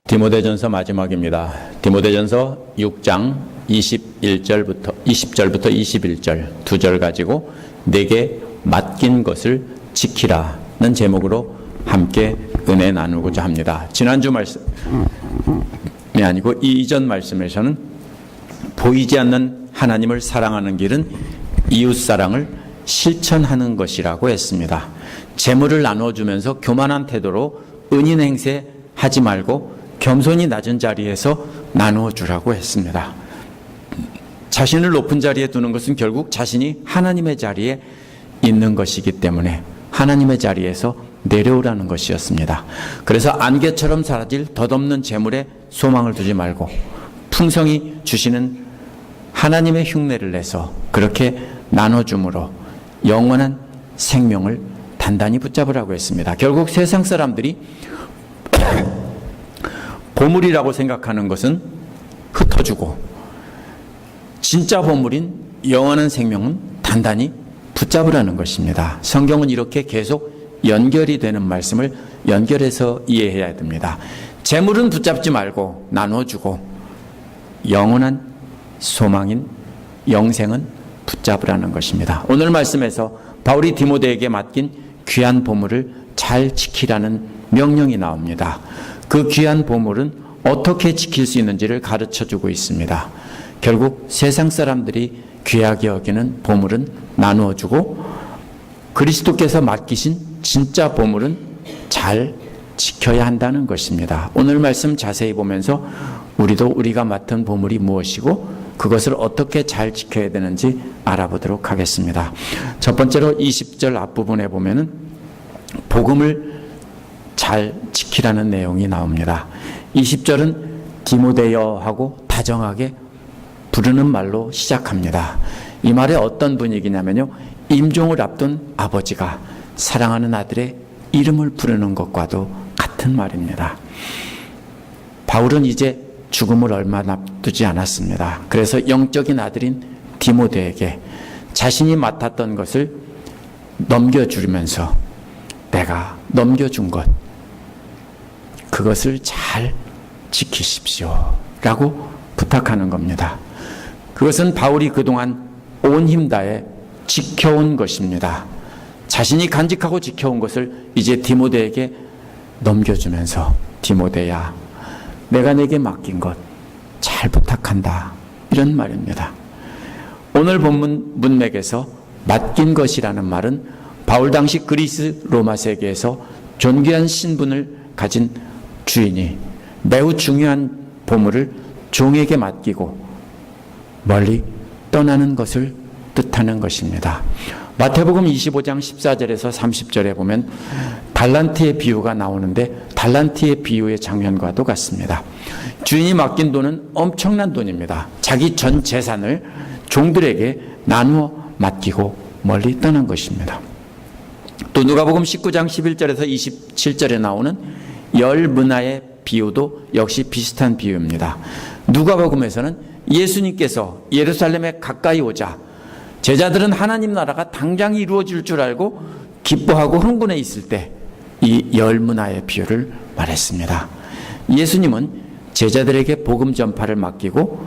디모데전서 마지막입니다. 디모데전서 6장 20절부터 21절 두 절 가지고 내게 맡긴 것을 지키라는 제목으로 함께 은혜 나누고자 합니다. 지난주 말씀이 아니고 이전 말씀에서는 보이지 않는 하나님을 사랑하는 길은 이웃사랑을 실천하는 것이라고 했습니다. 재물을 나눠주면서 교만한 태도로 은인 행세 하지 말고 겸손히 낮은 자리에서 나누어 주라고 했습니다. 자신을 높은 자리에 두는 것은 결국 자신이 하나님의 자리에 있는 것이기 때문에 하나님의 자리에서 내려오라는 것이었습니다. 그래서 안개처럼 사라질 덧없는 재물에 소망을 두지 말고 풍성히 주시는 하나님의 흉내를 내서 그렇게 나눠줌으로 영원한 생명을 단단히 붙잡으라고 했습니다. 결국 세상 사람들이 보물이라고 생각하는 것은 흩어주고 진짜 보물인 영원한 생명은 단단히 붙잡으라는 것입니다. 성경은 이렇게 계속 연결이 되는 말씀을 연결해서 이해해야 됩니다. 재물은 붙잡지 말고 나눠주고 영원한 소망인 영생은 붙잡으라는 것입니다. 오늘 말씀에서 바울이 디모데에게 맡긴 귀한 보물을 잘 지키라는 명령이 나옵니다. 그 귀한 보물은 어떻게 지킬 수 있는지를 가르쳐주고 있습니다. 결국 세상 사람들이 귀하게 여기는 보물은 나누어주고 그리스도께서 맡기신 진짜 보물은 잘 지켜야 한다는 것입니다. 오늘 말씀 자세히 보면서 우리도 우리가 맡은 보물이 무엇이고 그것을 어떻게 잘 지켜야 되는지 알아보도록 하겠습니다. 첫 번째로 20절 앞부분에 보면은 복음을 잘 지키라는 내용이 나옵니다. 20절은 디모데여 하고 다정하게 부르는 말로 시작합니다. 이 말의 어떤 분위기냐면요, 임종을 앞둔 아버지가 사랑하는 아들의 이름을 부르는 것과도 같은 말입니다. 바울은 이제 죽음을 얼마 남두지 않았습니다. 그래서 영적인 아들인 디모데에게 자신이 맡았던 것을 넘겨주면서 내가 넘겨준 것 그것을 잘 지키십시오 라고 부탁하는 겁니다. 그것은 바울이 그동안 온 힘 다해 지켜온 것입니다. 자신이 간직하고 지켜온 것을 이제 디모데에게 넘겨주면서 디모데야 내가 내게 맡긴 것 잘 부탁한다 이런 말입니다. 오늘 본문 문맥에서 맡긴 것이라는 말은 바울 당시 그리스 로마 세계에서 존귀한 신분을 가진 주인이 매우 중요한 보물을 종에게 맡기고 멀리 떠나는 것을 뜻하는 것입니다. 마태복음 25장 14절에서 30절에 보면 달란트의 비유가 나오는데 달란트의 비유의 장면과도 같습니다. 주인이 맡긴 돈은 엄청난 돈입니다. 자기 전 재산을 종들에게 나누어 맡기고 멀리 떠난 것입니다. 또 누가복음 19장 11절에서 27절에 나오는 열 문화의 비유도 역시 비슷한 비유입니다. 누가복음에서는 예수님께서 예루살렘에 가까이 오자 제자들은 하나님 나라가 당장 이루어질 줄 알고 기뻐하고 흥분해 있을 때 이 열 문화의 비유를 말했습니다. 예수님은 제자들에게 복음 전파를 맡기고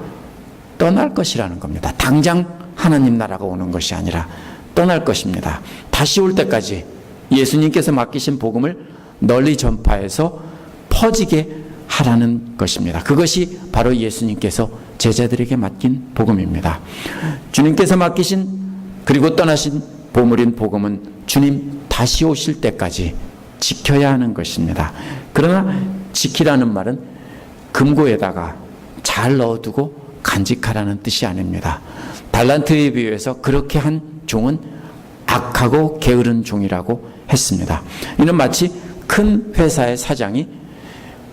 떠날 것이라는 겁니다. 당장 하나님 나라가 오는 것이 아니라 떠날 것입니다. 다시 올 때까지 예수님께서 맡기신 복음을 널리 전파해서 퍼지게 하라는 것입니다. 그것이 바로 예수님께서 제자들에게 맡긴 복음입니다. 주님께서 맡기신 그리고 떠나신 보물인 복음은 주님 다시 오실 때까지 지켜야 하는 것입니다. 그러나 지키라는 말은 금고에다가 잘 넣어두고 간직하라는 뜻이 아닙니다. 달란트에 비유해서 그렇게 한 종은 악하고 게으른 종이라고 했습니다. 이는 마치 큰 회사의 사장이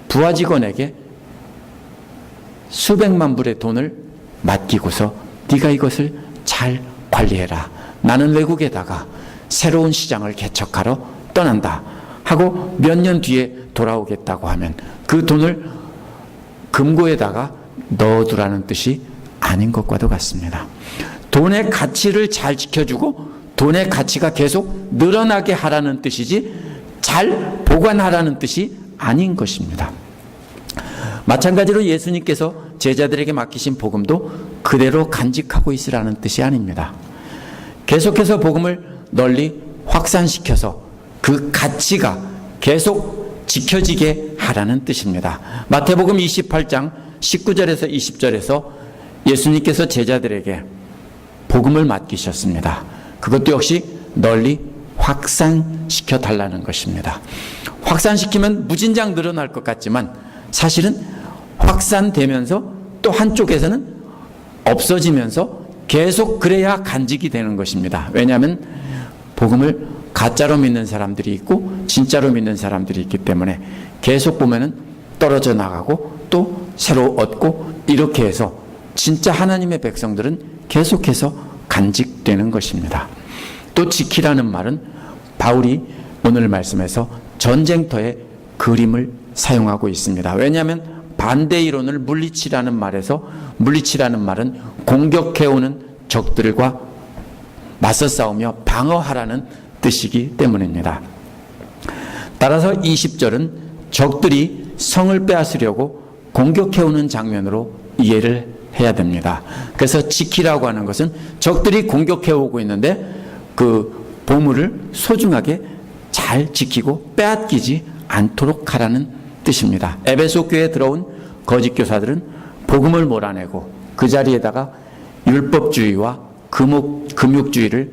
부하 직원에게 수백만 불의 돈을 맡기고서 네가 이것을 잘 관리해라. 나는 외국에다가 새로운 시장을 개척하러 떠난다 하고 몇 년 뒤에 돌아오겠다고 하면 그 돈을 금고에다가 넣어두라는 뜻이 아닌 것과도 같습니다. 돈의 가치를 잘 지켜주고 돈의 가치가 계속 늘어나게 하라는 뜻이지 잘 보관하라는 뜻이 아닌 것입니다. 마찬가지로 예수님께서 제자들에게 맡기신 복음도 그대로 간직하고 있으라는 뜻이 아닙니다. 계속해서 복음을 널리 확산시켜서 그 가치가 계속 지켜지게 하라는 뜻입니다. 마태복음 28장 19절에서 20절에서 예수님께서 제자들에게 복음을 맡기셨습니다. 그것도 역시 널리 확산시켜 달라는 것입니다. 확산시키면 무진장 늘어날 것 같지만 사실은 확산되면서 또 한쪽에서는 없어지면서 계속 그래야 간직이 되는 것입니다. 왜냐하면 복음을 가짜로 믿는 사람들이 있고 진짜로 믿는 사람들이 있기 때문에 계속 보면은 떨어져 나가고 또 새로 얻고 이렇게 해서 진짜 하나님의 백성들은 계속해서 간직되는 것입니다. 또 지키라는 말은 바울이 오늘 말씀에서 전쟁터의 그림을 사용하고 있습니다. 왜냐하면 반대 이론을 물리치라는 말에서 물리치라는 말은 공격해오는 적들과 맞서 싸우며 방어하라는 뜻이기 때문입니다. 따라서 20절은 적들이 성을 빼앗으려고 공격해오는 장면으로 이해를 해야 됩니다. 그래서 지키라고 하는 것은 적들이 공격해오고 있는데 그 보물을 소중하게 잘 지키고 빼앗기지 않도록 하라는 뜻입니다. 에베소 교회에 들어온 거짓 교사들은 복음을 몰아내고 그 자리에다가 율법주의와 금욕주의를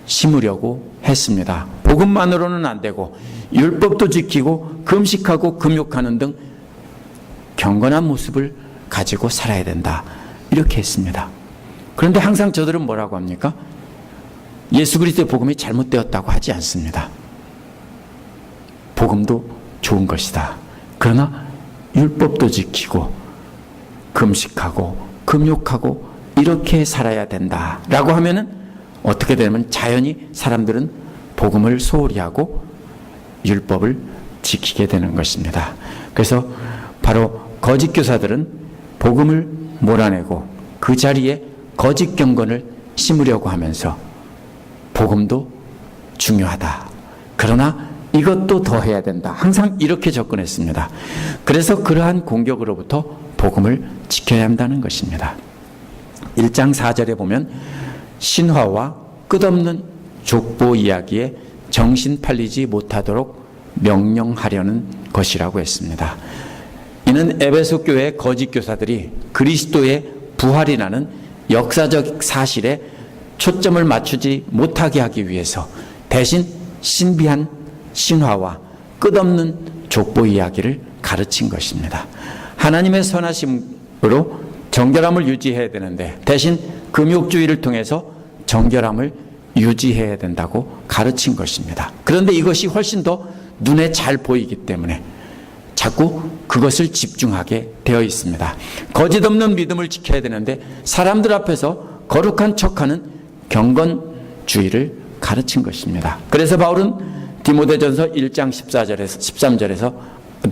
심으려고 했습니다. 복음만으로는 안 되고 율법도 지키고 금식하고 금욕하는 등 경건한 모습을 가지고 살아야 된다. 이렇게 했습니다. 그런데 항상 저들은 뭐라고 합니까? 예수 그리스도의 복음이 잘못되었다고 하지 않습니다. 복음도 좋은 것이다. 그러나 율법도 지키고 금식하고 금욕하고 이렇게 살아야 된다라고 하면은 어떻게 되면 자연히 사람들은 복음을 소홀히 하고 율법을 지키게 되는 것입니다. 그래서 바로 거짓 교사들은 복음을 몰아내고 그 자리에 거짓 경건을 심으려고 하면서 복음도 중요하다. 그러나 이것도 더 해야 된다. 항상 이렇게 접근했습니다. 그래서 그러한 공격으로부터 복음을 지켜야 한다는 것입니다. 1장 4절에 보면 신화와 끝없는 족보 이야기에 정신 팔리지 못하도록 명령하려는 것이라고 했습니다. 이는 에베소 교회의 거짓 교사들이 그리스도의 부활이라는 역사적 사실에 초점을 맞추지 못하게 하기 위해서 대신 신비한 신화와 끝없는 족보 이야기를 가르친 것입니다. 하나님의 선하심으로 정결함을 유지해야 되는데 대신 금욕주의를 통해서 정결함을 유지해야 된다고 가르친 것입니다. 그런데 이것이 훨씬 더 눈에 잘 보이기 때문에 자꾸 그것을 집중하게 되어 있습니다. 거짓 없는 믿음을 지켜야 되는데 사람들 앞에서 거룩한 척하는 경건주의를 가르친 것입니다. 그래서 바울은 디모데전서 1장 13절에서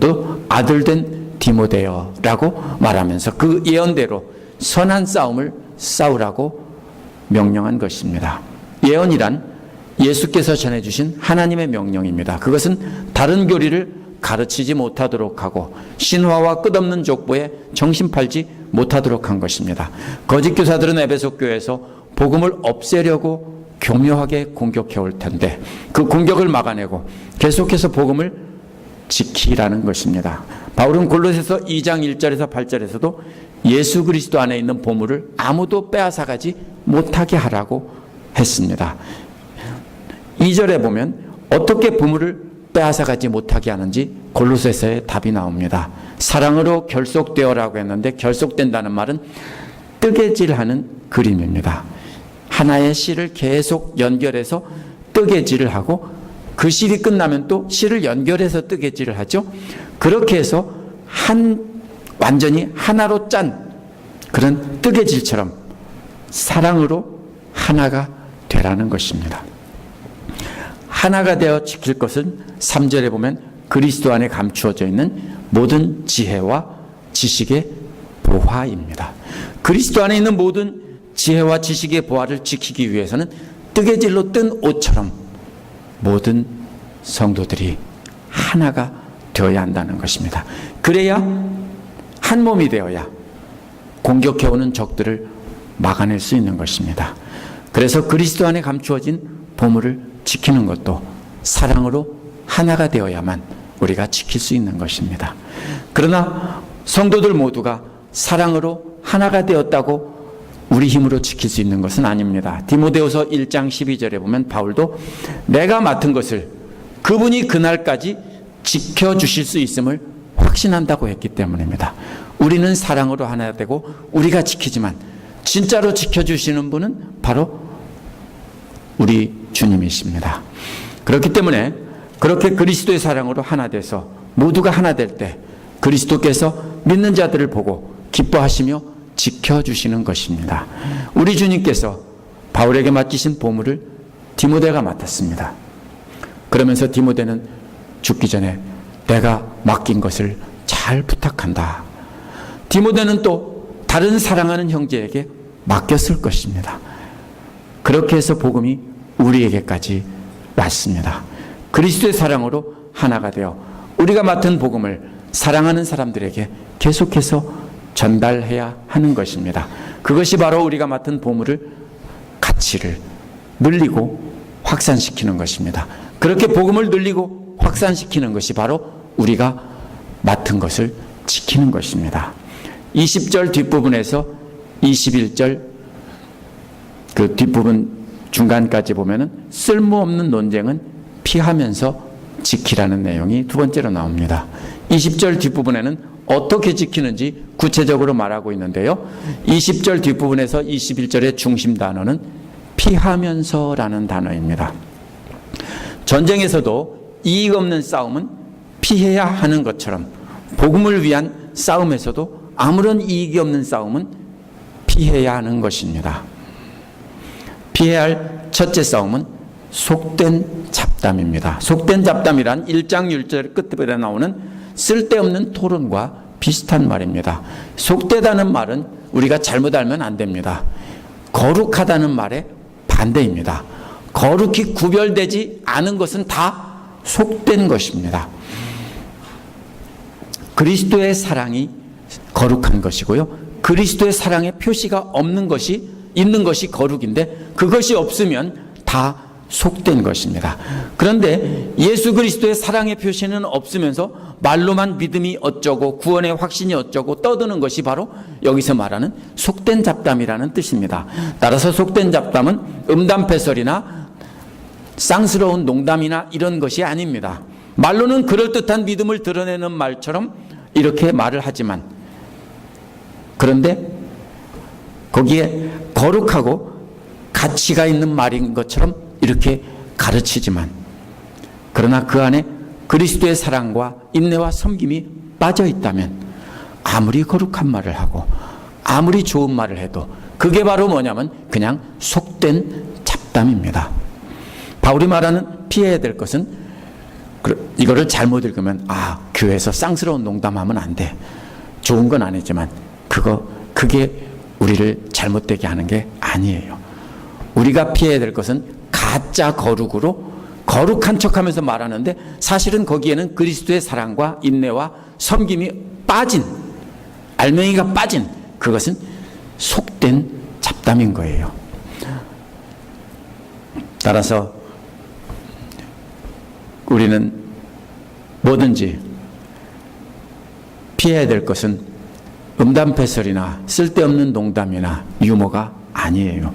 또 아들된 디모데여라고 말하면서 그 예언대로 선한 싸움을 싸우라고 명령한 것입니다. 예언이란 예수께서 전해주신 하나님의 명령입니다. 그것은 다른 교리를 가르치지 못하도록 하고 신화와 끝없는 족보에 정신 팔지 못하도록 한 것입니다. 거짓 교사들은 에베소 교회에서 복음을 없애려고 교묘하게 공격해 올 텐데 그 공격을 막아내고 계속해서 복음을 지키라는 것입니다. 바울은 골로새서 2장 1절에서 8절에서도 예수 그리스도 안에 있는 보물을 아무도 빼앗아가지 못하게 하라고 했습니다. 2절에 보면 어떻게 보물을 빼앗아가지 못하게 하는지 골로새서의 답이 나옵니다. 사랑으로 결속되어라고 했는데 결속된다는 말은 뜨개질하는 그림입니다. 하나의 실을 계속 연결해서 뜨개질을 하고 그 실이 끝나면 또 실을 연결해서 뜨개질을 하죠. 그렇게 해서 완전히 하나로 짠 그런 뜨개질처럼 사랑으로 하나가 되라는 것입니다. 하나가 되어 지킬 것은 3절에 보면 그리스도 안에 감추어져 있는 모든 지혜와 지식의 보화입니다. 그리스도 안에 있는 모든 지혜와 지식의 보화를 지키기 위해서는 뜨개질로 뜬 옷처럼 모든 성도들이 하나가 되어야 한다는 것입니다. 그래야 한 몸이 되어야 공격해오는 적들을 막아낼 수 있는 것입니다. 그래서 그리스도 안에 감추어진 보물을 지키는 것도 사랑으로 하나가 되어야만 우리가 지킬 수 있는 것입니다. 그러나 성도들 모두가 사랑으로 하나가 되었다고 우리 힘으로 지킬 수 있는 것은 아닙니다. 디모데후서 1장 12절에 보면 바울도 내가 맡은 것을 그분이 그날까지 지켜주실 수 있음을 확신한다고 했기 때문입니다. 우리는 사랑으로 하나 되고 우리가 지키지만 진짜로 지켜주시는 분은 바로 우리 주님이십니다. 그렇기 때문에 그렇게 그리스도의 사랑으로 하나 돼서 모두가 하나 될 때 그리스도께서 믿는 자들을 보고 기뻐하시며 지켜주시는 것입니다. 우리 주님께서 바울에게 맡기신 보물을 디모데가 맡았습니다. 그러면서 디모데는 죽기 전에 내가 맡긴 것을 잘 부탁한다. 디모데는 또 다른 사랑하는 형제에게 맡겼을 것입니다. 그렇게 해서 복음이 우리에게까지 왔습니다. 그리스도의 사랑으로 하나가 되어 우리가 맡은 복음을 사랑하는 사람들에게 계속해서 전달해야 하는 것입니다. 그것이 바로 우리가 맡은 보물을 가치를 늘리고 확산시키는 것입니다. 그렇게 복음을 늘리고 확산시키는 것이 바로 우리가 맡은 것을 지키는 것입니다. 20절 뒷부분에서 21절 그 뒷부분 중간까지 보면은 쓸모없는 논쟁은 피하면서 지키라는 내용이 두 번째로 나옵니다. 20절 뒷부분에는 어떻게 지키는지 구체적으로 말하고 있는데요. 20절 뒷부분에서 21절의 중심 단어는 피하면서라는 단어입니다. 전쟁에서도 이익 없는 싸움은 피해야 하는 것처럼 복음을 위한 싸움에서도 아무런 이익이 없는 싸움은 피해야 하는 것입니다. 피해야 할 첫째 싸움은 속된 잡담입니다. 속된 잡담이란 1장 1절 끝부분에 나오는 쓸데없는 토론과 비슷한 말입니다. 속되다는 말은 우리가 잘못 알면 안 됩니다. 거룩하다는 말의 반대입니다. 거룩히 구별되지 않은 것은 다 속된 것입니다. 그리스도의 사랑이 거룩한 것이고요. 그리스도의 사랑의 표시가 없는 것이 있는 것이 거룩인데 그것이 없으면 다 속된 것입니다. 그런데 예수 그리스도의 사랑의 표시는 없으면서 말로만 믿음이 어쩌고 구원의 확신이 어쩌고 떠드는 것이 바로 여기서 말하는 속된 잡담이라는 뜻입니다. 따라서 속된 잡담은 음담패설이나 쌍스러운 농담이나 이런 것이 아닙니다. 말로는 그럴듯한 믿음을 드러내는 말처럼 이렇게 말을 하지만 그런데 거기에 거룩하고 가치가 있는 말인 것처럼 이렇게 가르치지만 그러나 그 안에 그리스도의 사랑과 인내와 섬김이 빠져 있다면 아무리 거룩한 말을 하고 아무리 좋은 말을 해도 그게 바로 뭐냐면 그냥 속된 잡담입니다. 바울이 말하는 피해야 될 것은 이거를 잘못 읽으면 교회에서 쌍스러운 농담하면 안 돼. 좋은 건 아니지만 그게 우리를 잘못되게 하는 게 아니에요. 우리가 피해야 될 것은 가짜 거룩으로 거룩한 척하면서 말하는데 사실은 거기에는 그리스도의 사랑과 인내와 섬김이 빠진 알맹이가 빠진 그것은 속된 잡담인 거예요. 따라서 우리는 뭐든지 피해야 될 것은 음담패설이나 쓸데없는 농담이나 유머가 아니에요.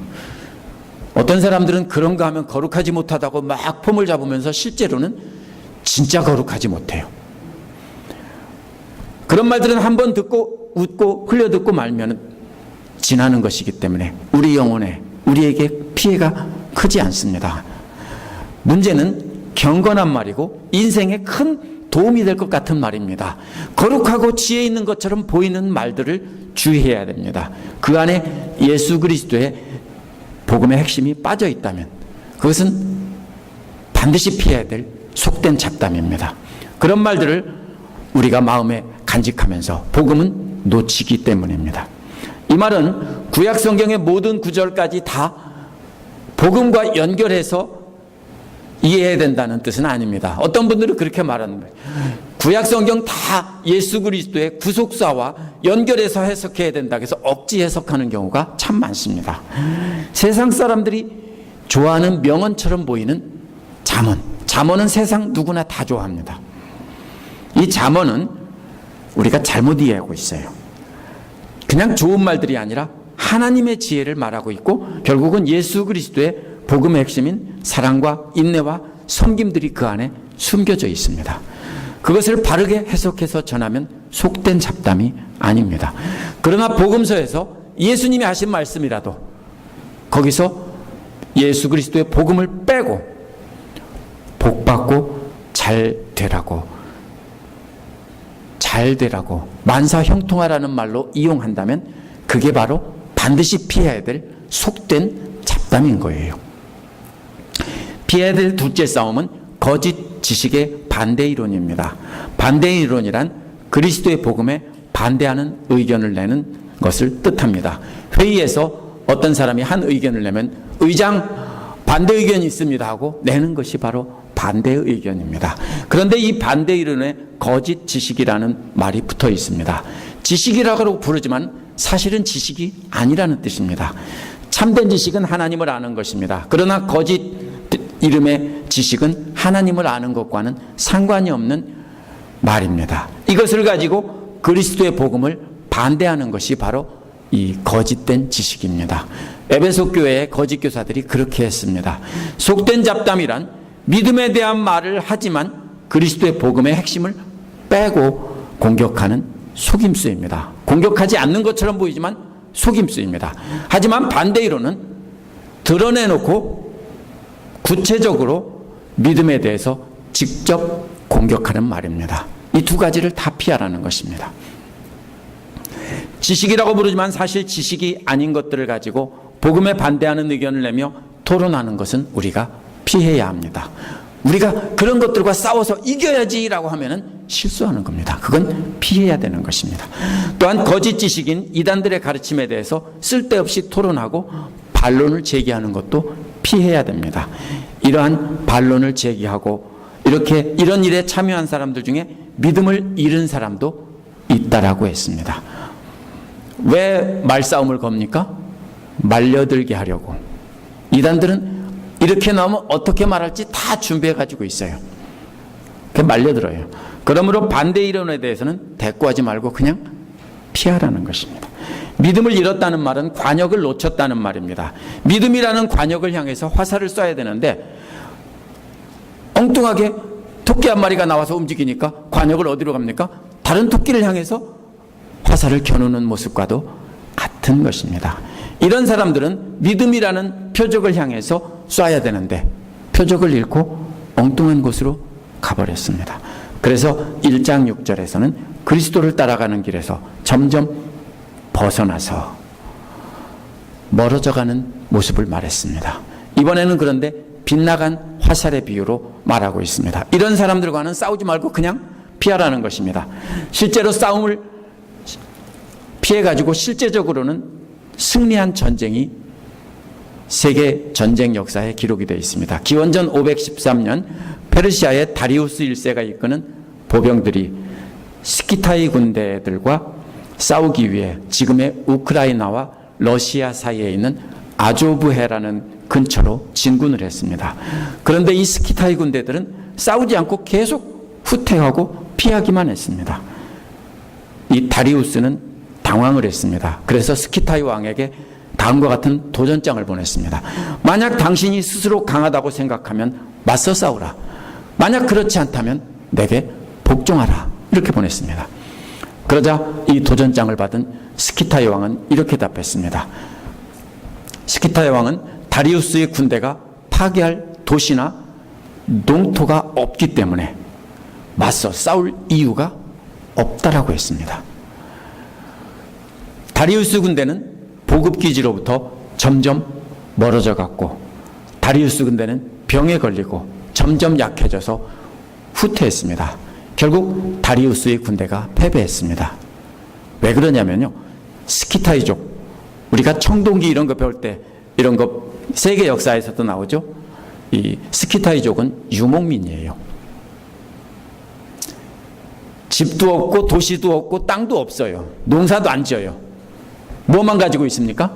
어떤 사람들은 그런 거 하면 거룩하지 못하다고 막 폼을 잡으면서 실제로는 진짜 거룩하지 못해요. 그런 말들은 한 번 듣고 웃고 흘려듣고 말면 지나는 것이기 때문에 우리 영혼에 우리에게 피해가 크지 않습니다. 문제는 경건한 말이고 인생에 큰 도움이 될 것 같은 말입니다. 거룩하고 지혜 있는 것처럼 보이는 말들을 주의해야 됩니다. 그 안에 예수 그리스도의 복음의 핵심이 빠져 있다면 그것은 반드시 피해야 될 속된 잡담입니다. 그런 말들을 우리가 마음에 간직하면서 복음은 놓치기 때문입니다. 이 말은 구약 성경의 모든 구절까지 다 복음과 연결해서 이해해야 된다는 뜻은 아닙니다. 어떤 분들은 그렇게 말하는 거예요. 구약 성경 다 예수 그리스도의 구속사와 연결해서 해석해야 된다 해서 억지 해석하는 경우가 참 많습니다. 세상 사람들이 좋아하는 명언처럼 보이는 잠언은 세상 누구나 다 좋아합니다. 이 잠언은 우리가 잘못 이해하고 있어요. 그냥 좋은 말들이 아니라 하나님의 지혜를 말하고 있고 결국은 예수 그리스도의 복음의 핵심인 사랑과 인내와 섬김들이 그 안에 숨겨져 있습니다. 그것을 바르게 해석해서 전하면 속된 잡담이 아닙니다. 그러나 복음서에서 예수님이 하신 말씀이라도 거기서 예수 그리스도의 복음을 빼고 복받고 잘 되라고 만사 형통하라는 말로 이용한다면 그게 바로 반드시 피해야 될 속된 잡담인 거예요. 피해야 될 둘째 싸움은 거짓 지식의 반대 이론입니다. 반대 이론이란 그리스도의 복음에 반대하는 의견을 내는 것을 뜻합니다. 회의에서 어떤 사람이 한 의견을 내면 의장 반대 의견이 있습니다 하고 내는 것이 바로 반대의 의견입니다. 그런데 이 반대 이론에 거짓 지식이라는 말이 붙어 있습니다. 지식이라고 부르지만 사실은 지식이 아니라는 뜻입니다. 참된 지식은 하나님을 아는 것입니다. 그러나 거짓 이름의 지식은 하나님을 아는 것과는 상관이 없는 말입니다. 이것을 가지고 그리스도의 복음을 반대하는 것이 바로 이 거짓된 지식입니다. 에베소 교회의 거짓 교사들이 그렇게 했습니다. 속된 잡담이란 믿음에 대한 말을 하지만 그리스도의 복음의 핵심을 빼고 공격하는 속임수입니다. 공격하지 않는 것처럼 보이지만 속임수입니다. 하지만 반대이로는 드러내놓고 구체적으로 믿음에 대해서 직접 공격하는 말입니다. 이 두 가지를 다 피하라는 것입니다. 지식이라고 부르지만 사실 지식이 아닌 것들을 가지고 복음에 반대하는 의견을 내며 토론하는 것은 우리가 피해야 합니다. 우리가 그런 것들과 싸워서 이겨야지라고 하면은 실수하는 겁니다. 그건 피해야 되는 것입니다. 또한 거짓 지식인 이단들의 가르침에 대해서 쓸데없이 토론하고 반론을 제기하는 것도 피해야 됩니다. 이러한 반론을 제기하고 이런 일에 참여한 사람들 중에 믿음을 잃은 사람도 있다라고 했습니다. 왜 말싸움을 겁니까? 말려들게 하려고. 이단들은 이렇게 나오면 어떻게 말할지 다 준비해 가지고 있어요. 말려들어요. 그러므로 반대 이론에 대해서는 대꾸하지 말고 그냥 피하라는 것입니다. 믿음을 잃었다는 말은 관역을 놓쳤다는 말입니다. 믿음이라는 관역을 향해서 화살을 쏴야 되는데 엉뚱하게 토끼 한 마리가 나와서 움직이니까 관역을 어디로 갑니까? 다른 토끼를 향해서 화살을 겨누는 모습과도 같은 것입니다. 이런 사람들은 믿음이라는 표적을 향해서 쏴야 되는데 표적을 잃고 엉뚱한 곳으로 가버렸습니다. 그래서 1장 6절에서는 그리스도를 따라가는 길에서 점점 벗어나서 멀어져가는 모습을 말했습니다. 이번에는 그런데 빗나간 화살의 비유로 말하고 있습니다. 이런 사람들과는 싸우지 말고 그냥 피하라는 것입니다. 실제로 싸움을 피해가지고 실제적으로는 승리한 전쟁이 세계 전쟁 역사에 기록이 되어 있습니다. 기원전 513년 페르시아의 다리우스 1세가 이끄는 보병들이 스키타이 군대들과 싸우기 위해 지금의 우크라이나와 러시아 사이에 있는 아조브해라는 근처로 진군을 했습니다. 그런데 이 스키타이 군대들은 싸우지 않고 계속 후퇴하고 피하기만 했습니다. 이 다리우스는 당황을 했습니다. 그래서 스키타이 왕에게 다음과 같은 도전장을 보냈습니다. 만약 당신이 스스로 강하다고 생각하면 맞서 싸우라. 만약 그렇지 않다면 내게 복종하라. 이렇게 보냈습니다. 그러자 이 도전장을 받은 스키타이 왕은 이렇게 답했습니다. 스키타이 왕은 다리우스의 군대가 파괴할 도시나 농토가 없기 때문에 맞서 싸울 이유가 없다라고 했습니다. 다리우스 군대는 보급기지로부터 점점 멀어져 갔고 다리우스 군대는 병에 걸리고 점점 약해져서 후퇴했습니다. 결국 다리우스의 군대가 패배했습니다. 왜 그러냐면요. 스키타이족, 우리가 청동기 이런 거 배울 때 이런 거 세계 역사에서도 나오죠. 이 스키타이족은 유목민이에요. 집도 없고 도시도 없고 땅도 없어요. 농사도 안 지어요. 뭐만 가지고 있습니까?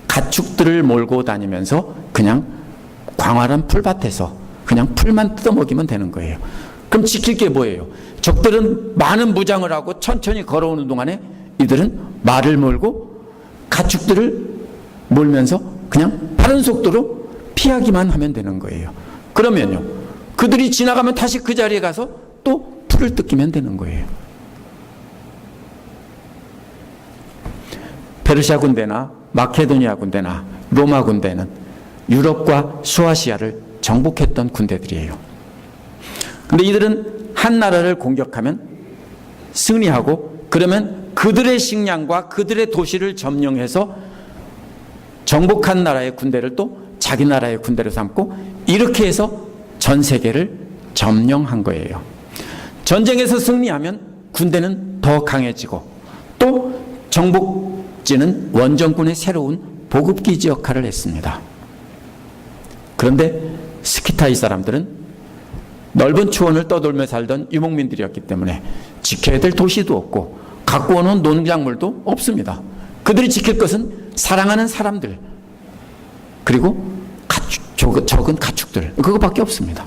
가축들을 몰고 다니면서 그냥 광활한 풀밭에서 그냥 풀만 뜯어먹이면 되는 거예요. 그럼 지킬 게 뭐예요? 적들은 많은 무장을 하고 천천히 걸어오는 동안에 이들은 말을 몰고 가축들을 몰면서 그냥 빠른 속도로 피하기만 하면 되는 거예요. 그러면요, 그들이 지나가면 다시 그 자리에 가서 또 풀을 뜯기면 되는 거예요. 페르시아 군대나 마케도니아 군대나 로마 군대는 유럽과 소아시아를 정복했던 군대들이에요. 그런데 이들은 한 나라를 공격하면 승리하고, 그러면 그들의 식량과 그들의 도시를 점령해서 정복한 나라의 군대를 또 자기 나라의 군대로 삼고, 이렇게 해서 전 세계를 점령한 거예요. 전쟁에서 승리하면 군대는 더 강해지고, 또 정복지는 원정군의 새로운 보급기지 역할을 했습니다. 그런데 스키타이 사람들은 넓은 초원을 떠돌며 살던 유목민들이었기 때문에 지켜야 될 도시도 없고 갖고 오는 농작물도 없습니다. 그들이 지킬 것은 사랑하는 사람들, 그리고 적은 가축들, 그거밖에 없습니다.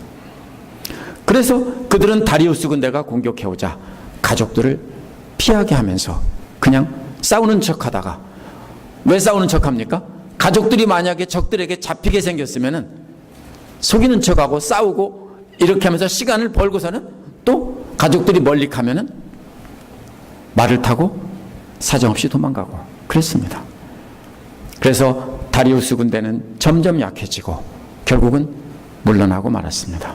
그래서 그들은 다리우스 군대가 공격해오자 가족들을 피하게 하면서 그냥 싸우는 척하다가, 왜 싸우는 척합니까? 가족들이 만약에 적들에게 잡히게 생겼으면은 속이는 척하고 싸우고 이렇게 하면서 시간을 벌고서는 또 가족들이 멀리 가면은 말을 타고 사정없이 도망가고 그랬습니다. 그래서 다리우스 군대는 점점 약해지고 결국은 물러나고 말았습니다.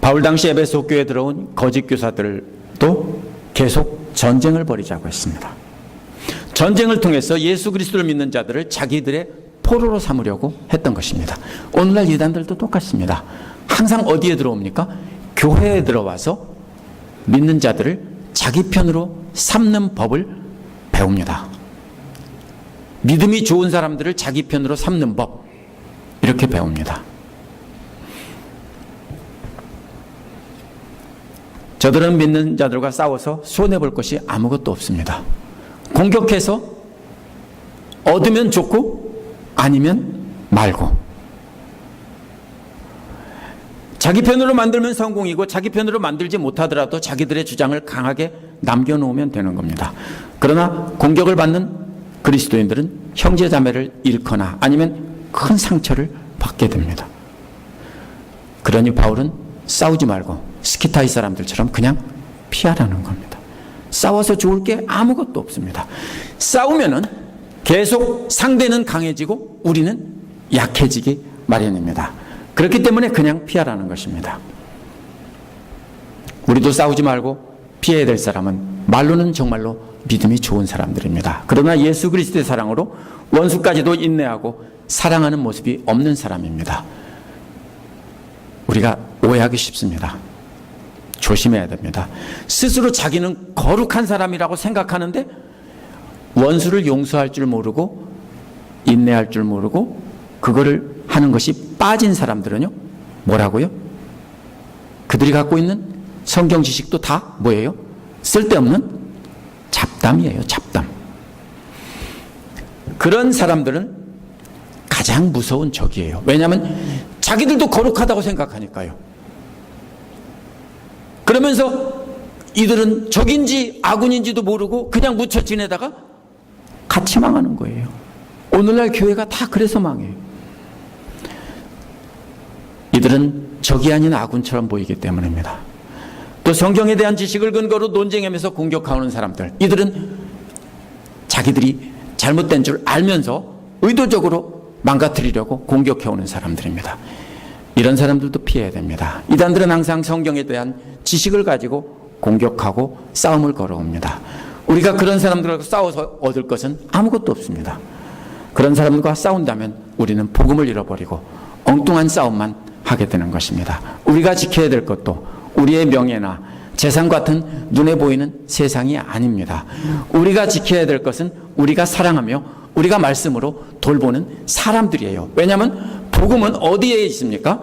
바울 당시 에베소 교회에 들어온 거짓 교사들도 계속 전쟁을 벌이자고 했습니다. 전쟁을 통해서 예수 그리스도를 믿는 자들을 자기들의 포로로 삼으려고 했던 것입니다. 오늘날 이단들도 똑같습니다. 항상 어디에 들어옵니까? 교회에 들어와서 믿는 자들을 자기 편으로 삼는 법을 배웁니다. 믿음이 좋은 사람들을 자기 편으로 삼는 법, 이렇게 배웁니다. 저들은 믿는 자들과 싸워서 손해볼 것이 아무것도 없습니다. 공격해서 얻으면 좋고 아니면 말고, 자기 편으로 만들면 성공이고 자기 편으로 만들지 못하더라도 자기들의 주장을 강하게 남겨놓으면 되는 겁니다. 그러나 공격을 받는 그리스도인들은 형제자매를 잃거나 아니면 큰 상처를 받게 됩니다. 그러니 바울은 싸우지 말고 스키타이 사람들처럼 그냥 피하라는 겁니다. 싸워서 좋을 게 아무것도 없습니다. 싸우면은 계속 상대는 강해지고 우리는 약해지기 마련입니다. 그렇기 때문에 그냥 피하라는 것입니다. 우리도 싸우지 말고 피해야 될 사람은 말로는 정말로 믿음이 좋은 사람들입니다. 그러나 예수 그리스도의 사랑으로 원수까지도 인내하고 사랑하는 모습이 없는 사람입니다. 우리가 오해하기 쉽습니다. 조심해야 됩니다. 스스로 자기는 거룩한 사람이라고 생각하는데 원수를 용서할 줄 모르고 인내할 줄 모르고 그거를 하는 것이 빠진 사람들은요, 뭐라고요? 그들이 갖고 있는 성경 지식도 다 뭐예요? 쓸데없는 잡담이에요. 잡담. 그런 사람들은 가장 무서운 적이에요. 왜냐하면 자기들도 거룩하다고 생각하니까요. 그러면서 이들은 적인지 아군인지도 모르고 그냥 묻혀 지내다가 같이 망하는 거예요. 오늘날 교회가 다 그래서 망해요. 이들은 적이 아닌 아군처럼 보이기 때문입니다. 또 성경에 대한 지식을 근거로 논쟁하면서 공격하는 사람들, 이들은 자기들이 잘못된 줄 알면서 의도적으로 망가뜨리려고 공격해오는 사람들입니다. 이런 사람들도 피해야 됩니다. 이단들은 항상 성경에 대한 지식을 가지고 공격하고 싸움을 걸어옵니다. 우리가 그런 사람들과 싸워서 얻을 것은 아무것도 없습니다. 그런 사람들과 싸운다면 우리는 복음을 잃어버리고 엉뚱한 싸움만 하게 되는 것입니다. 우리가 지켜야 될 것도 우리의 명예나 재산 같은 눈에 보이는 세상이 아닙니다. 우리가 지켜야 될 것은 우리가 사랑하며 우리가 말씀으로 돌보는 사람들이에요. 왜냐하면 복음은 어디에 있습니까?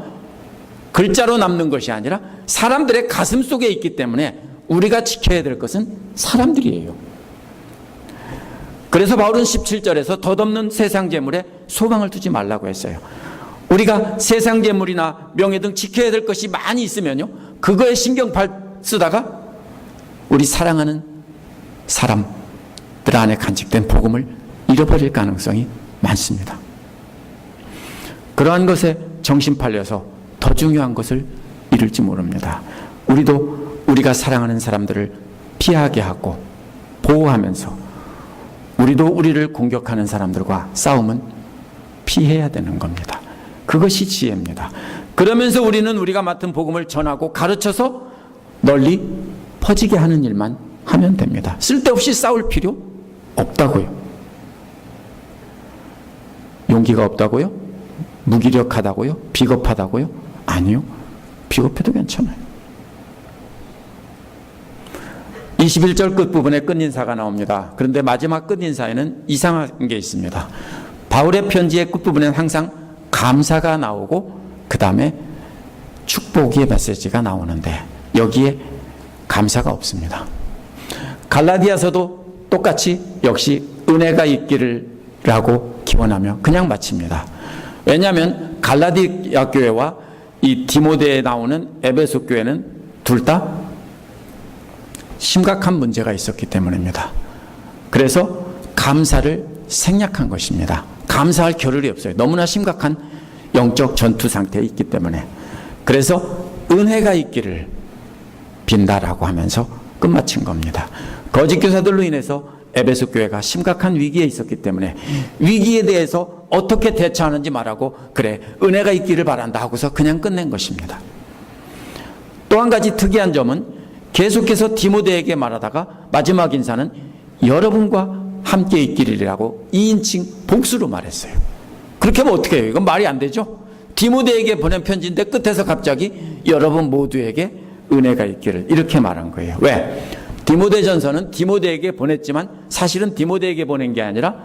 글자로 남는 것이 아니라 사람들의 가슴 속에 있기 때문에 우리가 지켜야 될 것은 사람들이에요. 그래서 바울은 17절에서 덧없는 세상 재물에 소망을 두지 말라고 했어요. 우리가 세상 재물이나 명예 등 지켜야 될 것이 많이 있으면요, 그거에 신경 쓰다가 우리 사랑하는 사람들 안에 간직된 복음을 잃어버릴 가능성이 많습니다. 그러한 것에 정신 팔려서 더 중요한 것을 잃을지 모릅니다. 우리도 우리가 사랑하는 사람들을 피하게 하고 보호하면서 우리도 우리를 공격하는 사람들과 싸움은 피해야 되는 겁니다. 그것이 지혜입니다. 그러면서 우리는 우리가 맡은 복음을 전하고 가르쳐서 널리 퍼지게 하는 일만 하면 됩니다. 쓸데없이 싸울 필요 없다고요. 용기가 없다고요? 무기력하다고요? 비겁하다고요? 아니요. 비겁해도 괜찮아요. 21절 끝부분에 끝인사가 나옵니다. 그런데 마지막 끝인사에는 이상한 게 있습니다. 바울의 편지의 끝부분에는 항상 감사가 나오고 그 다음에 축복의 메시지가 나오는데 여기에 감사가 없습니다. 갈라디아서도 똑같이 역시 은혜가 있기를 라고 기원하며 그냥 마칩니다. 왜냐하면 갈라디아 교회와 이 디모데에 나오는 에베소 교회는 둘 다 심각한 문제가 있었기 때문입니다. 그래서 감사를 생략한 것입니다. 감사할 겨를이 없어요. 너무나 심각한 영적 전투 상태에 있기 때문에. 그래서 은혜가 있기를 빈다라고 하면서 끝마친 겁니다. 거짓 교사들로 인해서 에베소 교회가 심각한 위기에 있었기 때문에 위기에 대해서 어떻게 대처하는지 말하고 그래 은혜가 있기를 바란다 하고서 그냥 끝낸 것입니다. 또 한 가지 특이한 점은 계속해서 디모데에게 말하다가 마지막 인사는 여러분과 함께 있기를이라고 2인칭 복수로 말했어요. 그렇게 하면 어떻게 해요? 이건 말이 안 되죠. 디모데에게 보낸 편지인데 끝에서 갑자기 여러분 모두에게 은혜가 있기를 이렇게 말한 거예요. 왜? 디모데전서는 디모데에게 보냈지만 사실은 디모데에게 보낸 게 아니라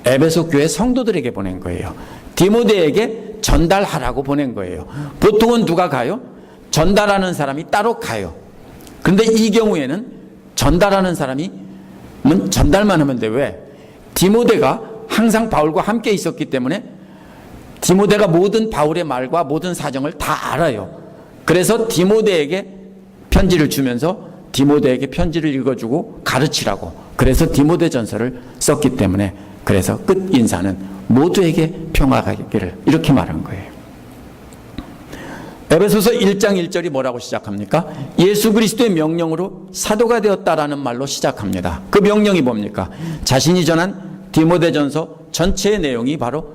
에베소 교회 성도들에게 보낸 거예요. 디모데에게 전달하라고 보낸 거예요. 보통은 누가 가요? 전달하는 사람이 따로 가요. 그런데 이 경우에는 전달하는 사람이 전달만 하면 돼. 왜? 디모데가 항상 바울과 함께 있었기 때문에 디모데가 모든 바울의 말과 모든 사정을 다 알아요. 그래서 디모데에게 편지를 주면서 디모데에게 편지를 읽어주고 가르치라고. 그래서 디모데전서를 썼기 때문에 그래서 끝 인사는 모두에게 평화가 있기를 이렇게 말한 거예요. 에베소서 1장 1절이 뭐라고 시작합니까? 예수 그리스도의 명령으로 사도가 되었다라는 말로 시작합니다. 그 명령이 뭡니까? 자신이 전한 디모데전서 전체의 내용이 바로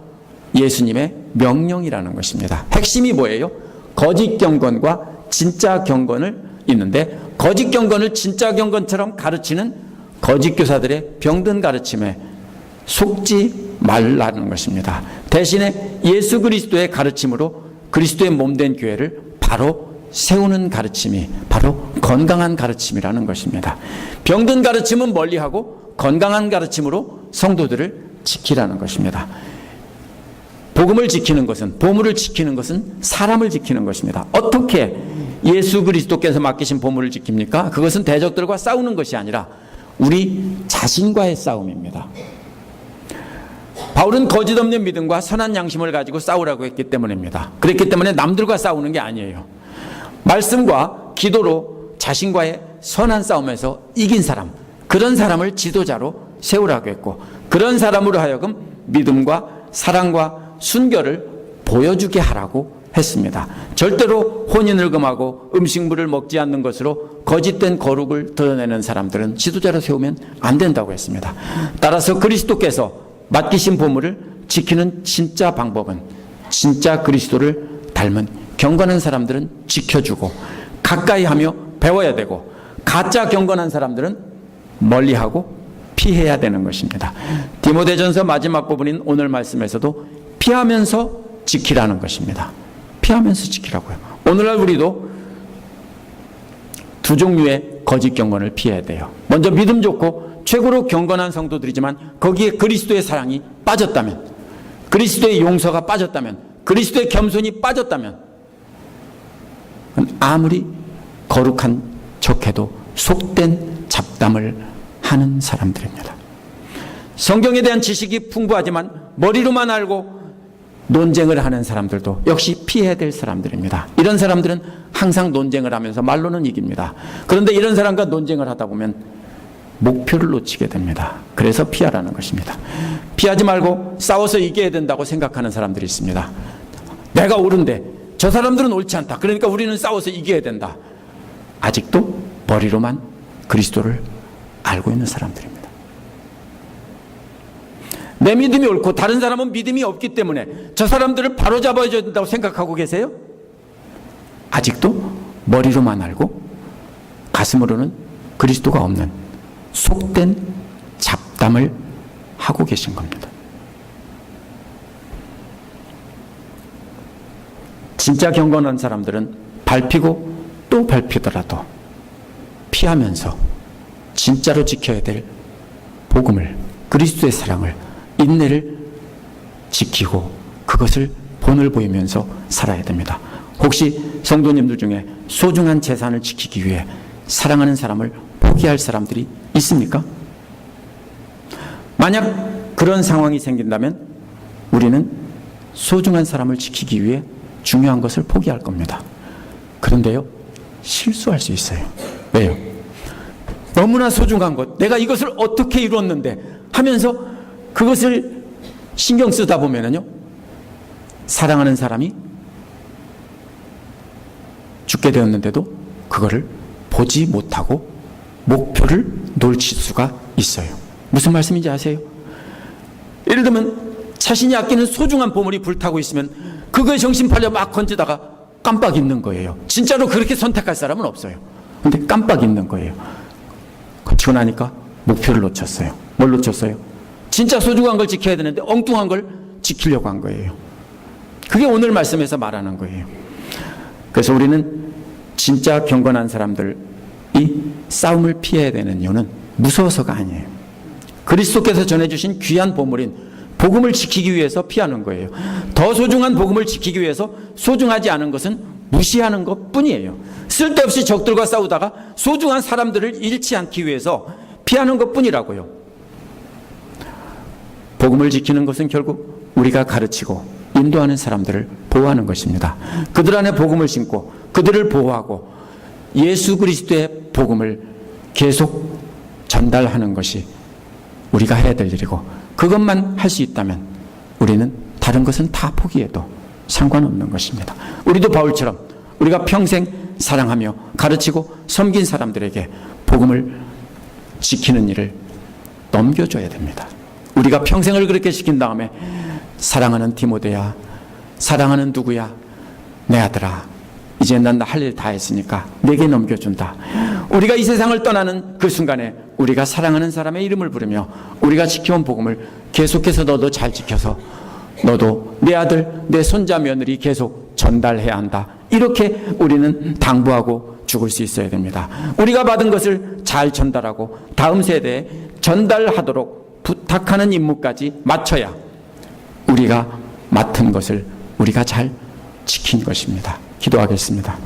예수님의 명령이라는 것입니다. 핵심이 뭐예요? 거짓 경건과 진짜 경건을 있는데 거짓 경건을 진짜 경건처럼 가르치는 거짓 교사들의 병든 가르침에 속지 말라는 것입니다. 대신에 예수 그리스도의 가르침으로 그리스도의 몸된 교회를 바로 세우는 가르침이 바로 건강한 가르침이라는 것입니다. 병든 가르침은 멀리하고 건강한 가르침으로 성도들을 지키라는 것입니다. 복음을 지키는 것은, 보물을 지키는 것은 사람을 지키는 것입니다. 어떻게 예수 그리스도께서 맡기신 보물을 지킵니까? 그것은 대적들과 싸우는 것이 아니라 우리 자신과의 싸움입니다. 바울은 거짓 없는 믿음과 선한 양심을 가지고 싸우라고 했기 때문입니다. 그렇기 때문에 남들과 싸우는 게 아니에요. 말씀과 기도로 자신과의 선한 싸움에서 이긴 사람, 그런 사람을 지도자로 세우라고 했고 그런 사람으로 하여금 믿음과 사랑과 순결을 보여주게 하라고 했습니다. 절대로 혼인을 금하고 음식물을 먹지 않는 것으로 거짓된 거룩을 드러내는 사람들은 지도자로 세우면 안 된다고 했습니다. 따라서 그리스도께서 맡기신 보물을 지키는 진짜 방법은 진짜 그리스도를 닮은 경건한 사람들은 지켜주고 가까이 하며 배워야 되고 가짜 경건한 사람들은 멀리하고 피해야 되는 것입니다. 디모데전서 마지막 부분인 오늘 말씀에서도 피하면서 지키라는 것입니다. 피하면서 지키라고요. 오늘날 우리도 두 종류의 거짓 경건을 피해야 돼요. 먼저 믿음 좋고 최고로 경건한 성도들이지만 거기에 그리스도의 사랑이 빠졌다면, 그리스도의 용서가 빠졌다면 그리스도의 겸손이 빠졌다면 아무리 거룩한 척해도 속된 잡담을 하는 사람들입니다. 성경에 대한 지식이 풍부하지만 머리로만 알고 논쟁을 하는 사람들도 역시 피해야 될 사람들입니다. 이런 사람들은 항상 논쟁을 하면서 말로는 이깁니다. 그런데 이런 사람과 논쟁을 하다 보면 목표를 놓치게 됩니다. 그래서 피하라는 것입니다. 피하지 말고 싸워서 이겨야 된다고 생각하는 사람들이 있습니다. 내가 옳은데 저 사람들은 옳지 않다. 그러니까 우리는 싸워서 이겨야 된다. 아직도 머리로만 그리스도를 알고 있는 사람들입니다. 내 믿음이 옳고 다른 사람은 믿음이 없기 때문에 저 사람들을 바로잡아야 된다고 생각하고 계세요? 아직도 머리로만 알고 가슴으로는 그리스도가 없는 속된 잡담을 하고 계신 겁니다. 진짜 경건한 사람들은 밟히고 또 밟히더라도 피하면서 진짜로 지켜야 될 복음을, 그리스도의 사랑을, 인내를 지키고 그것을 본을 보이면서 살아야 됩니다. 혹시 성도님들 중에 소중한 재산을 지키기 위해 사랑하는 사람을 포기할 사람들이 있습니까? 만약 그런 상황이 생긴다면 우리는 소중한 사람을 지키기 위해 중요한 것을 포기할 겁니다. 그런데요, 실수할 수 있어요. 왜요? 너무나 소중한 것, 내가 이것을 어떻게 이루었는데 하면서 그것을 신경 쓰다 보면은요, 사랑하는 사람이 죽게 되었는데도 그거를 보지 못하고 목표를 놓칠 수가 있어요. 무슨 말씀인지 아세요? 예를 들면 자신이 아끼는 소중한 보물이 불타고 있으면 그거에 정신 팔려 막 건지다가 깜빡 잊는 거예요. 진짜로 그렇게 선택할 사람은 없어요. 근데 깜빡 잊는 거예요. 거치고 나니까 목표를 놓쳤어요. 뭘 놓쳤어요? 진짜 소중한 걸 지켜야 되는데 엉뚱한 걸 지키려고 한 거예요. 그게 오늘 말씀에서 말하는 거예요. 그래서 우리는 진짜 경건한 사람들이 싸움을 피해야 되는 이유는 무서워서가 아니에요. 그리스도께서 전해주신 귀한 보물인 복음을 지키기 위해서 피하는 거예요. 더 소중한 복음을 지키기 위해서 소중하지 않은 것은 무시하는 것 뿐이에요. 쓸데없이 적들과 싸우다가 소중한 사람들을 잃지 않기 위해서 피하는 것 뿐이라고요. 복음을 지키는 것은 결국 우리가 가르치고 인도하는 사람들을 보호하는 것입니다. 그들 안에 복음을 심고 그들을 보호하고 예수 그리스도의 복음을 계속 전달하는 것이 우리가 해야 될 일이고, 그것만 할 수 있다면 우리는 다른 것은 다 포기해도 상관없는 것입니다. 우리도 바울처럼 우리가 평생 사랑하며 가르치고 섬긴 사람들에게 복음을 지키는 일을 넘겨줘야 됩니다. 우리가 평생을 그렇게 시킨 다음에 사랑하는 디모데야, 사랑하는 누구야, 내 아들아, 이제 난 할 일 다 했으니까 내게 넘겨준다. 우리가 이 세상을 떠나는 그 순간에 우리가 사랑하는 사람의 이름을 부르며 우리가 지켜온 복음을 계속해서 너도 잘 지켜서 너도 내 아들, 내 손자, 며느리 계속 전달해야 한다. 이렇게 우리는 당부하고 죽을 수 있어야 됩니다. 우리가 받은 것을 잘 전달하고 다음 세대에 전달하도록 부탁하는 임무까지 마쳐야 우리가 맡은 것을 우리가 잘 지킨 것입니다. 기도하겠습니다.